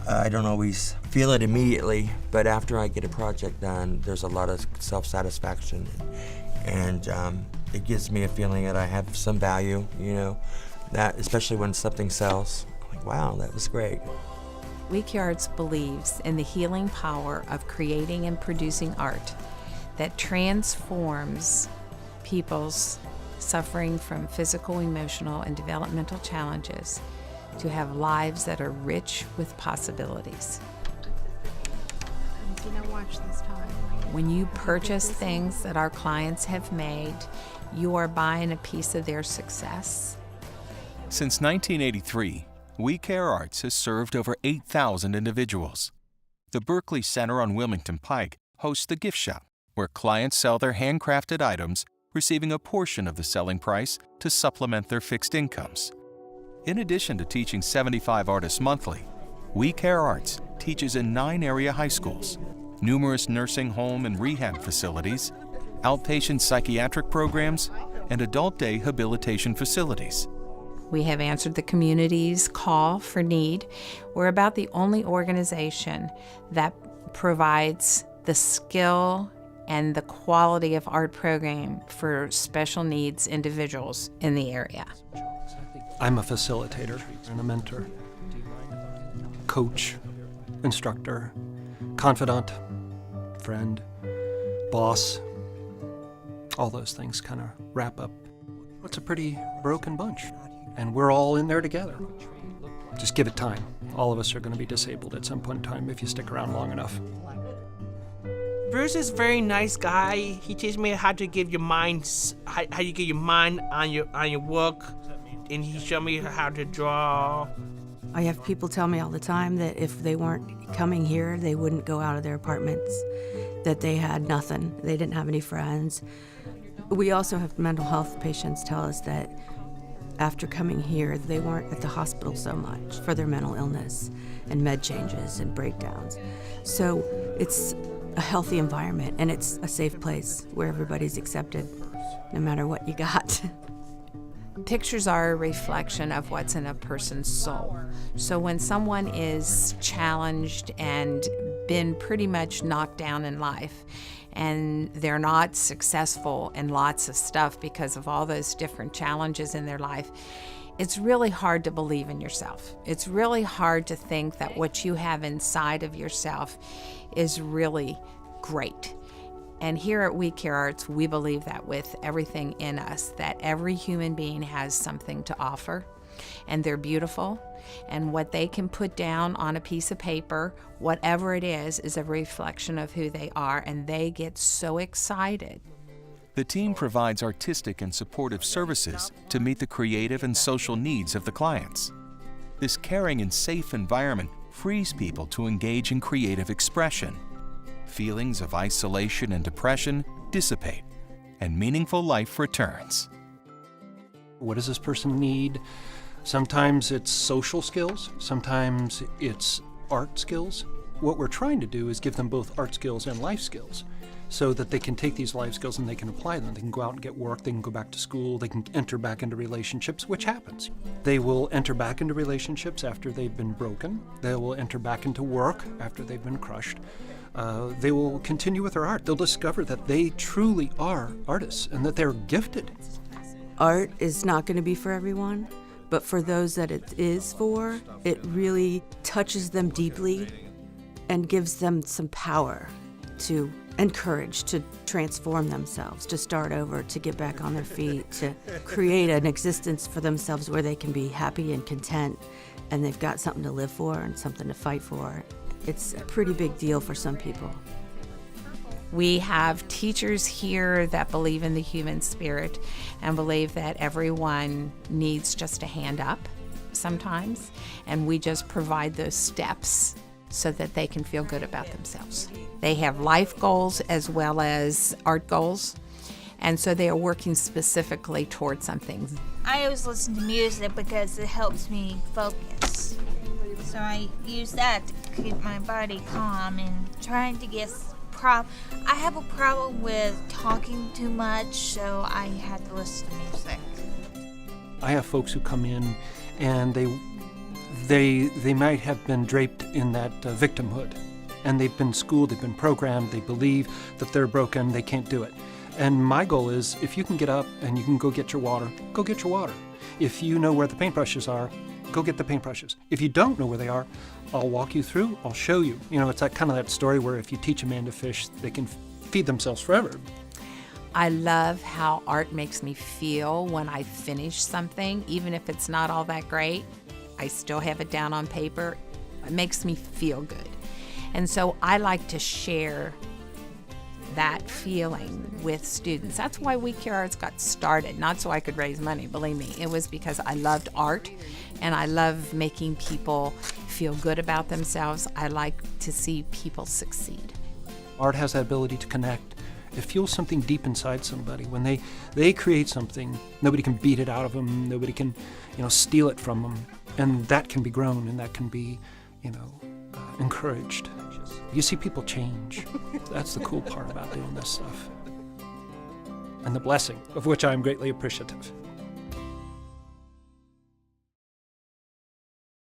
I don't always feel it immediately, but after I get a project done, there's a lot of self-satisfaction, and it gives me a feeling that I have some value, you know, that especially when something sells. I'm like, wow, that was great. We Care Arts believes in the healing power of creating and producing art that transforms people's suffering from physical, emotional, and developmental challenges to have lives that are rich with possibilities. When you purchase things that our clients have made, you are buying a piece of their success. Since 1983, We Care Arts has served over 8,000 individuals. The Berkeley Center on Wilmington Pike hosts the gift shop, where clients sell their handcrafted items, receiving a portion of the selling price to supplement their fixed incomes. In addition to teaching 75 artists monthly, We Care Arts teaches in 9 area high schools, numerous nursing home and rehab facilities, outpatient psychiatric programs, and adult day habilitation facilities. We have answered the community's call for need. We're about the only organization that provides the skill and the quality of art program for special needs individuals in the area. I'm a facilitator and a mentor, coach, instructor, confidant, friend, boss. All those things kind of wrap up. It's a pretty broken bunch, and we're all in there together. Just give it time. All of us are going to be disabled at some point in time if you stick around long enough. Bruce is a very nice guy. He teaches me how to give your mind, how you get your mind on your work, and he showed me how to draw. I have people tell me all the time that if they weren't coming here, they wouldn't go out of their apartments, that they had nothing, they didn't have any friends. We also have mental health patients tell us that after coming here, they weren't at the hospital so much for their mental illness and med changes and breakdowns. So it's a healthy environment, and it's a safe place where everybody's accepted, no matter what you got. Pictures are a reflection of what's in a person's soul. So when someone is challenged and been pretty much knocked down in life, and they're not successful in lots of stuff because of all those different challenges in their life, it's really hard to believe in yourself. It's really hard to think that what you have inside of yourself is really great. And here at We Care Arts, we believe that with everything in us, that every human being has something to offer, and they're beautiful, and what they can put down on a piece of paper, whatever it is a reflection of who they are, and they get so excited. The team provides artistic and supportive services to meet the creative and social needs of the clients. This caring and safe environment frees people to engage in creative expression. Feelings of isolation and depression dissipate, and meaningful life returns. What does this person need? Sometimes it's social skills, sometimes it's art skills. What we're trying to do is give them both art skills and life skills, so that they can take these life skills and they can apply them. They can go out and get work, they can go back to school, they can enter back into relationships, which happens. They will enter back into relationships after they've been broken. They will enter back into work after they've been crushed. They will continue with their art. They'll discover that they truly are artists and that they're gifted. Art is not going to be for everyone, but for those that it is for, it really touches them deeply and gives them some power to encourage, to transform themselves, to start over, to get back on their feet, to create an existence for themselves where they can be happy and content, and they've got something to live for and something to fight for. It's a pretty big deal for some people. We have teachers here that believe in the human spirit and believe that everyone needs just a hand up sometimes, and we just provide those steps so that they can feel good about themselves. They have life goals as well as art goals, and so they are working specifically towards something. I always listen to music because it helps me focus. So I use that to keep my body calm and trying to get I have a problem with talking too much, so I have to listen to music. I have folks who come in and they they might have been draped in that victimhood, and they've been schooled, they've been programmed, they believe that they're broken, they can't do it. And my goal is, if you can get up and you can go get your water, go get your water. If you know where the paintbrushes are, go get the paintbrushes. If you don't know where they are, I'll walk you through, I'll show you. You know, it's that kind of that story where if you teach a man to fish, they can feed themselves forever. I love how art makes me feel when I finish something, even if it's not all that great. I still have it down on paper. It makes me feel good. And so I like to share that feeling with students. That's why We Care Arts got started, not so I could raise money, believe me. It was because I loved art and I love making people feel good about themselves. I like to see people succeed. Art has that ability to connect. It fuels something deep inside somebody. When they create something, nobody can beat it out of them, nobody can, steal it from them. And that can be grown and that can be, encouraged. You see people change. That's the cool part about doing this stuff. And the blessing, of which I'm greatly appreciative.